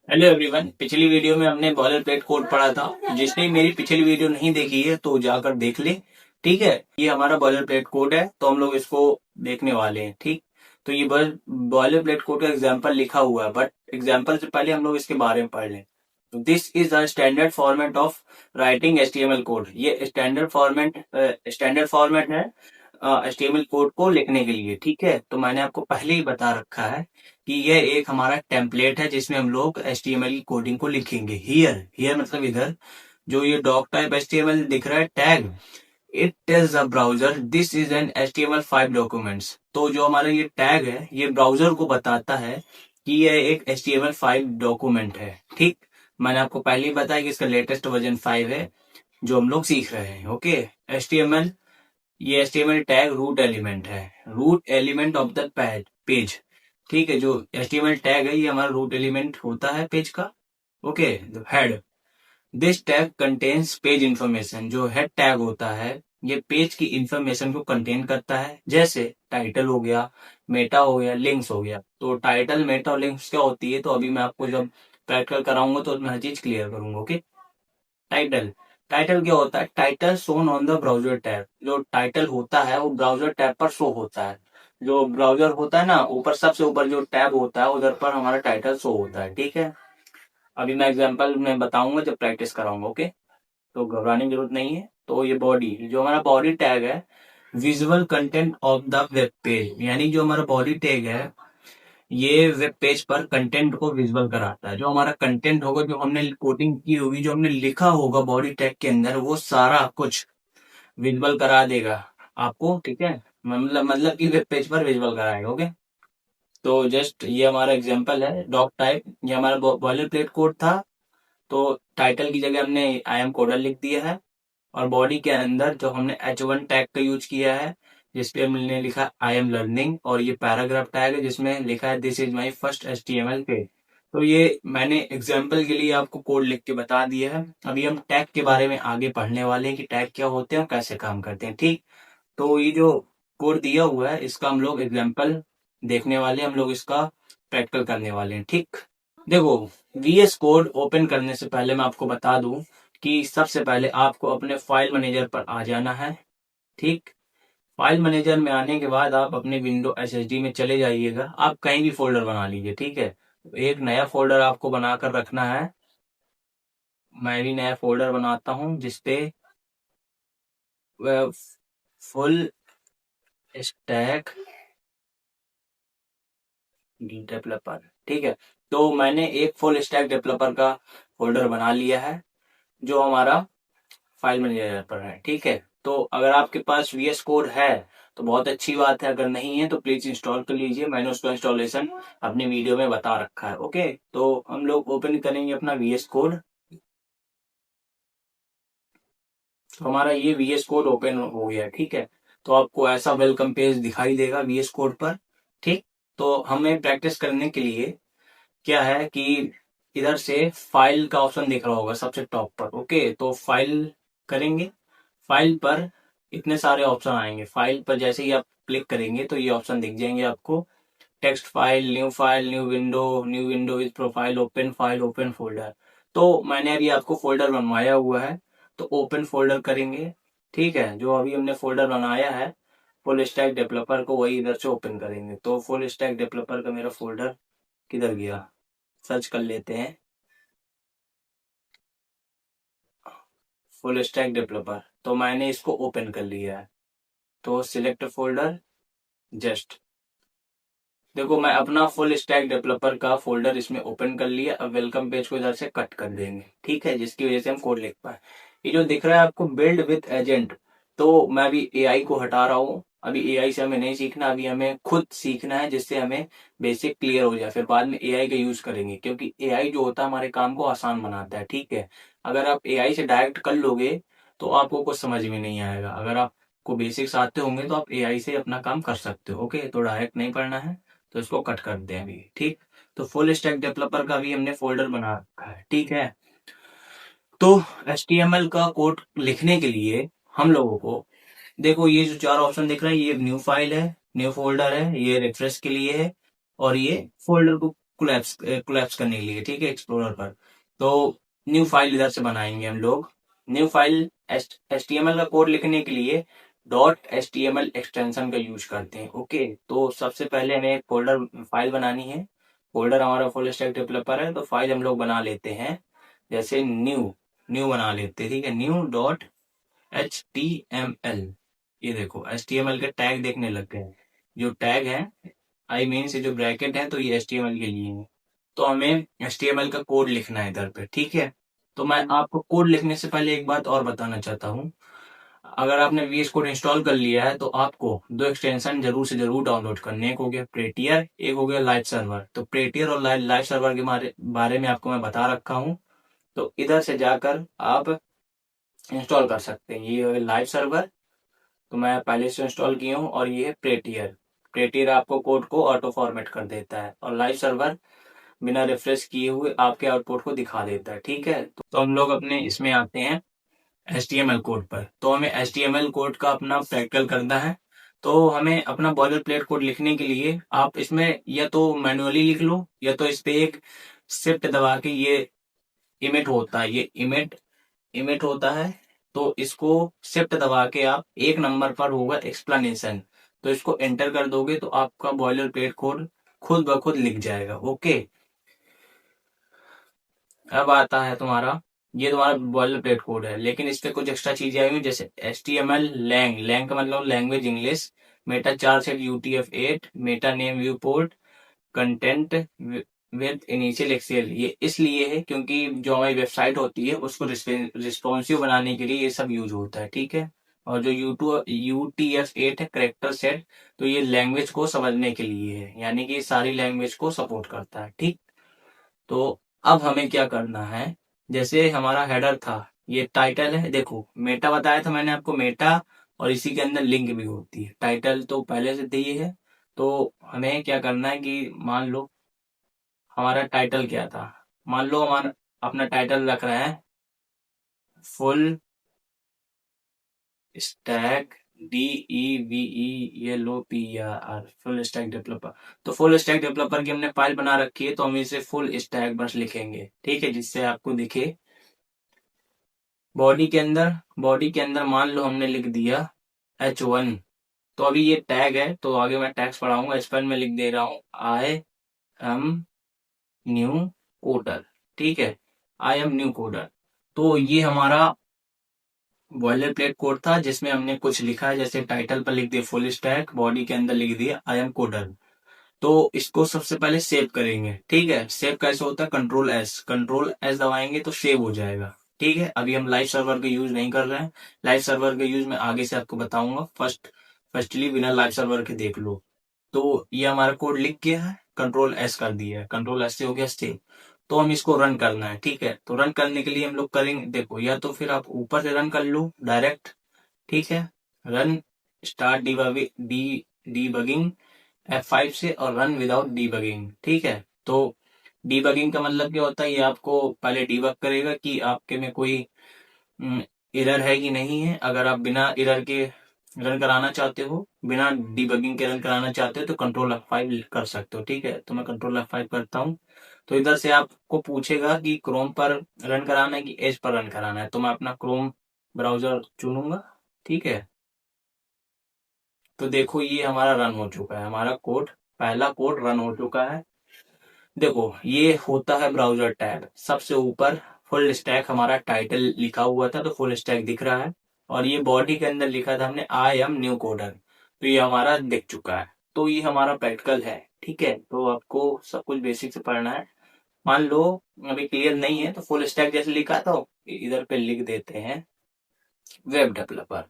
Hello everyone. पिछली video में हमने बॉलर प्लेट कोड पढ़ा था। जिसने मेरी पिछली वीडियो नहीं देखी है तो जाकर देख ले। ठीक है, ये हमारा बॉलर प्लेट कोड है तो हम लोग इसको देखने वाले हैं। ठीक, तो ये बॉलर प्लेट कोड का एग्जांपल लिखा हुआ है, बट एग्जांपल से पहले हम लोग इसके बारे में पढ़ लें। तो this is a standard format of writing HTML code. ये स्टैंडर्ड फॉर्मेट है एचटीएमएल कोड को लिखने के लिए। ठीक है, तो मैंने आपको पहले ही बता रखा है कि यह एक हमारा टेम्पलेट है जिसमें हम लोग एचटीएमएल की कोडिंग को लिखेंगे। हियर हियर मतलब इधर, जो ये डॉक टाइप एचटीएमएल दिख रहा है tag, it tells the browser this is an HTML5 documents. तो जो हमारा ये टैग है ये ब्राउजर को बताता है कि यह एक HTML5 डॉक्यूमेंट है। ठीक, मैंने आपको पहले ही बताया कि इसका लेटेस्ट वर्जन 5 है जो हम लोग सीख रहे हैं। ओके, एचटीएमएल, ये HTML टैग रूट एलिमेंट है, root element of the page. ठीक है, जो HTML टैग है ये हमारा रूट एलिमेंट होता है पेज का। Okay, head, this tag contains page information. जो हेड टैग होता है ये पेज की इंफॉर्मेशन को कंटेन करता है, जैसे टाइटल हो गया, मेटा हो गया, लिंक्स हो गया। तो टाइटल, मेटा और लिंक्स क्या होती है तो अभी मैं आपको जब प्रैक्टिकल कराऊंगा तो मैं हर चीज क्लियर करूंगा। ओके, टाइटल, टाइटल क्या होता है? Title shown on the browser tab. जो टाइटल होता है वो ब्राउजर टैब पर शो होता है। जो ब्राउजर होता है ना, ऊपर सबसे ऊपर जो टैब होता है उधर पर हमारा टाइटल शो होता है। ठीक है, अभी मैं एग्जांपल में बताऊंगा जब प्रैक्टिस कराऊंगा। ओके, तो घबराने की जरूरत नहीं है। तो ये बॉडी, जो हमारा बॉडी टैग है, visual content of the web page, यानी जो हमारा बॉडी टैग है ये वेब पेज पर कंटेंट को विजुअल कराता है। जो हमारा कंटेंट होगा, जो हमने कोडिंग की होगी, जो हमने लिखा होगा बॉडी टैग के अंदर, वो सारा कुछ विजुअल करा देगा आपको। ठीक है, मतलब कि वेब पेज पर विजुअल कराएगा। ओके, तो जस्ट ये हमारा एग्जांपल है डॉक टाइप। ये हमारा बॉयलर प्लेट कोड था। तो टाइटल की जगह हमने आई एम कोडर लिख दिया है, और बॉडी के अंदर जो हमने H1 टैग का यूज किया है जिसपे हमने लिखा आई एम लर्निंग, और ये पैराग्राफ टैग है जिसमें लिखा है this is my first HTML page. तो ये मैंने एग्जाम्पल के लिए आपको कोड लिख के बता दिया है। अभी हम टैग के बारे में आगे पढ़ने वाले हैं कि टैग क्या होते हैं और कैसे काम करते हैं। ठीक, तो ये जो कोड दिया हुआ है इसका हम लोग एग्जाम्पल देखने वाले हैं, हम लोग इसका प्रैक्टिकल करने वाले हैं। ठीक, देखो, VS कोड ओपन करने से पहले मैं आपको बता दूं कि सबसे पहले आपको अपने फाइल मैनेजर पर आ जाना है। ठीक, फाइल मैनेजर में आने के बाद आप अपने विंडो SSD में चले जाइएगा। आप कहीं भी फोल्डर बना लीजिए। ठीक है, एक नया फोल्डर आपको बनाकर रखना है। मैं भी नया फोल्डर बनाता हूँ जिसपे फुल स्टैक डेवलपर। ठीक है, तो मैंने एक फुल स्टैक डेवलपर का फोल्डर बना लिया है जो हमारा फाइल मैनेजर पर है। ठीक है, तो अगर आपके पास VS कोड है तो बहुत अच्छी बात है, अगर नहीं है तो प्लीज इंस्टॉल कर लीजिए। मैंने उसका इंस्टॉलेशन अपनी वीडियो में बता रखा है। ओके, तो हम लोग ओपन करेंगे अपना VS कोड। तो हमारा ये VS कोड ओपन हो गया। ठीक है, तो आपको ऐसा वेलकम पेज दिखाई देगा VS कोड पर। ठीक, तो हमें प्रैक्टिस करने के लिए क्या है कि इधर से फाइल का ऑप्शन दिख रहा होगा सबसे टॉप पर। ओके, तो फाइल करेंगे। फाइल पर इतने सारे ऑप्शन आएंगे। फाइल पर जैसे ही आप क्लिक करेंगे तो ये ऑप्शन दिख जाएंगे आपको, text file, new window with profile, open folder. तो मैंने अभी आपको फोल्डर बनवाया हुआ है, तो ओपन फोल्डर करेंगे। ठीक है, जो अभी हमने फोल्डर बनाया है फुल स्टैक डेवलपर को, वही इधर से ओपन करेंगे। तो फुल स्टैक डेवलपर का मेरा फोल्डर किधर गया, सर्च कर लेते हैं। फुल स्टैक डेवलपर, तो मैंने इसको ओपन कर लिया है। तो सिलेक्ट फोल्डर, जस्ट देखो मैं अपना फुल स्टैक डेवलपर का फोल्डर इसमें ओपन कर लिया। अब वेलकम पेज को इधर से कट कर देंगे। ठीक है, जिसकी वजह से हम कोड लिख पाए। ये जो दिख रहा है आपको बिल्ड विथ एजेंट, तो मैं अभी AI को हटा रहा हूँ। अभी AI से हमें नहीं सीखना, अभी हमें खुद सीखना है जिससे हमें बेसिक क्लियर हो जाए, फिर बाद में AI का यूज करेंगे, क्योंकि AI जो होता है हमारे काम को आसान बनाता है। ठीक है, अगर आप AI से डायरेक्ट कर लोगे तो आपको कुछ समझ में नहीं आएगा। अगर आपको बेसिक्स आते होंगे तो आप AI से अपना काम कर सकते हो। ओके, तो डायरेक्ट नहीं पढ़ना है, तो इसको कट कर दें अभी। ठीक, तो फुल स्टैक डेवलपर का भी हमने फोल्डर बना रखा है। ठीक है, तो HTML का कोड लिखने के लिए हम लोगों को, देखो ये जो चार ऑप्शन दिख रहे हैं, ये न्यू फाइल है, न्यू फोल्डर है, ये रेफरेंस के लिए है, और ये फोल्डर को कोलैप्स करने के लिए, ठीक है, एक्सप्लोरर पर। तो न्यू फाइल इधर से बनाएंगे हम लोग। न्यू फाइल HTML का कोड लिखने के लिए .html एक्सटेंशन का यूज करते हैं। ओके, तो सबसे पहले हमें एक फोल्डर फाइल बनानी है। फोल्डर हमारा फुल स्टैक डेवलपर है, तो फाइल हम लोग बना लेते हैं। जैसे न्यू न्यू बना लेते हैं, ठीक है, न्यू .html। ये देखो HTML के टैग देखने लग गए। जो टैग है, आई मीन से जो ब्रैकेट है, तो ये HTML के लिए है। तो हमें HTML का कोड लिखना है इधर पे, ठीक है। तो मैं आपको कोड लिखने से पहले एक बात और बताना चाहता हूँ। अगर आपने VS कोड इंस्टॉल कर लिया है तो आपको दो एक्सटेंशन जरूर से जरूर डाउनलोड करने हैं। एक हो गया प्रेटियर, एक हो गया लाइव सर्वर। तो प्रेटियर और लाइव सर्वर के बारे में आपको मैं बता रखा हूँ, तो इधर से जाकर आप इंस्टॉल कर सकते हैं। ये है लाइव सर्वर, तो मैं पहले से इंस्टॉल किया हूँ। और ये है प्रेटियर। प्रेटियर आपको कोड को ऑटो फॉर्मेट कर देता है, और लाइव सर्वर बिना रिफ्रेश किए हुए आपके आउटपुट को दिखा देता है, ठीक है। तो हम लोग अपने इसमें आते हैं HTML कोड पर। तो हमें HTML कोड का अपना प्रैक्टिकल करना है। तो हमें अपना बॉयलर प्लेट कोड लिखने के लिए आप इसमें या तो मैनुअली लिख लो, या तो इस पे एक शिफ्ट दबा के, ये इमिट होता है, ये इमिट होता है, तो इसको शिफ्ट दबा के आप एक नंबर पर होगा एक्सप्लेनेशन, तो इसको एंटर कर दोगे तो आपका बॉयलर प्लेट कोड खुद ब खुद लिख जाएगा। ओके, अब आता है तुम्हारा, ये तुम्हारा बॉयलर प्लेट कोड है, लेकिन इस पे कुछ एक्स्ट्रा चीजें आई हुई, जैसे HTML लैंग, लैंग का मतलब language English, meta 4 set UTF-8, meta name viewport, content with initial एक्सेल। ये इसलिए है क्योंकि जो हमारी वेबसाइट होती है उसको रिस्पॉन्सिव बनाने के लिए ये सब यूज होता है, ठीक है। और जो UTF-8 है करेक्टर सेट, तो ये लैंग्वेज को समझने के लिए है, यानी कि सारी लैंग्वेज को सपोर्ट करता है, ठीक। तो अब हमें क्या करना है, जैसे हमारा हेडर था, ये टाइटल है। देखो मेटा बताया था मैंने आपको, मेटा और इसी के अंदर लिंक भी होती है। टाइटल तो पहले से दी है, तो हमें क्या करना है कि मान लो हमारा टाइटल क्या था। मान लो हमारा अपना टाइटल रख रहे हैं full stack DEVELOPER, full stack developer. तो फुल स्टैक डेवलपर की हमने फाइल बना रखी है, तो हम इसे फुल स्टैक बस लिखेंगे, ठीक है, जिससे आपको दिखे। बॉडी के अंदर मान लो हमने लिख दिया H1। तो अभी ये टैग है, तो आगे मैं टैग्स पढ़ाऊंगा। इस पर मैं लिख दे रहा हूँ आई एम न्यू कोडर, ठीक है, आई एम न्यू कोडर। तो ये हमारा बॉयलर प्लेट कोड था जिसमें हमने कुछ लिखा है, जैसे टाइटल पर लिख दिया फुल स्टैक, बॉडी के अंदर लिख दिया आई एम कोडर। तो इसको सबसे पहले सेव करेंगे, ठीक है। सेव कैसे होता है, कंट्रोल एस दबाएंगे तो सेव हो जाएगा, ठीक है। अभी हम लाइव सर्वर का यूज नहीं कर रहे हैं, लाइव सर्वर का यूज मैं आगे से आपको बताऊंगा। फर्स्टली बिना लाइव सर्वर के देख लो। तो ये हमारा कोड लिख गया है, कंट्रोल S कर दिया है, कंट्रोल S से हो गया सेव। तो हम इसको रन करना है, ठीक है। तो रन करने के लिए हम लोग करेंगे, देखो, या तो फिर आप ऊपर से रन कर लो डायरेक्ट, ठीक है। रन स्टार्ट डीबगिंग F5 से, और रन विदाउट डीबगिंग, ठीक है। तो डीबगिंग का मतलब क्या होता है, ये आपको पहले डीबग करेगा कि आपके में कोई एरर है कि नहीं है। अगर आप बिना एरर के रन कराना चाहते हो, बिना डीबगिंग के रन कराना चाहते हो, तो कंट्रोल F5 कर सकते हो, ठीक है। तो मैं कंट्रोल F5 करता हूँ। तो इधर से आपको पूछेगा कि क्रोम पर रन कराना है कि एज पर रन कराना है, तो मैं अपना क्रोम ब्राउजर चुनूंगा, ठीक है। तो देखो ये हमारा रन हो चुका है, हमारा कोड, पहला कोड रन हो चुका है। देखो ये होता है ब्राउजर टैब, सबसे ऊपर फुल स्टैक हमारा टाइटल लिखा हुआ था, तो फुल स्टैक दिख रहा है। और ये बॉडी के अंदर लिखा था हमने आई एम न्यू कोडर, तो ये हमारा दिख चुका है। तो ये हमारा प्रैक्टिकल है, ठीक है। तो आपको सब कुछ बेसिक से पढ़ना है। मान लो अभी क्लियर नहीं है, तो फुल स्टैक जैसे लिखा था इधर पे लिख देते हैं web developer,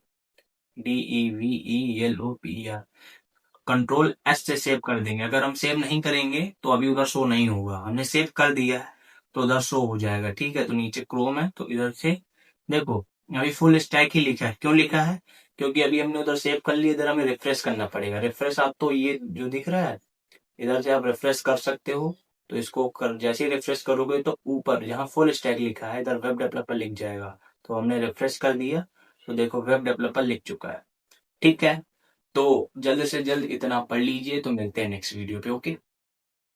DEVELOPER। Control S से सेव कर देंगे। अगर हम सेव नहीं करेंगे तो अभी उधर शो नहीं होगा, हमने सेव कर दिया है तो उधर शो हो जाएगा, ठीक है। तो नीचे क्रोम है, तो इधर से देखो अभी फुल स्टैक ही लिखा है। क्यों लिखा है, क्योंकि अभी हमने उधर सेव कर लिया, इधर हमें रिफ्रेश करना पड़ेगा। रिफ्रेश आप तो ये जो दिख रहा है इधर से आप रिफ्रेश कर सकते हो। तो इसको कर जैसे ही रिफ्रेश करोगे तो ऊपर जहाँ फुल स्टैक लिखा है इधर वेब डेवलपर लिख जाएगा। तो हमने रिफ्रेश कर दिया, तो देखो वेब डेवलपर लिख चुका है, ठीक है। तो जल्द से जल्द इतना पढ़ लीजिए, तो मिलते हैं नेक्स्ट वीडियो पे। ओके।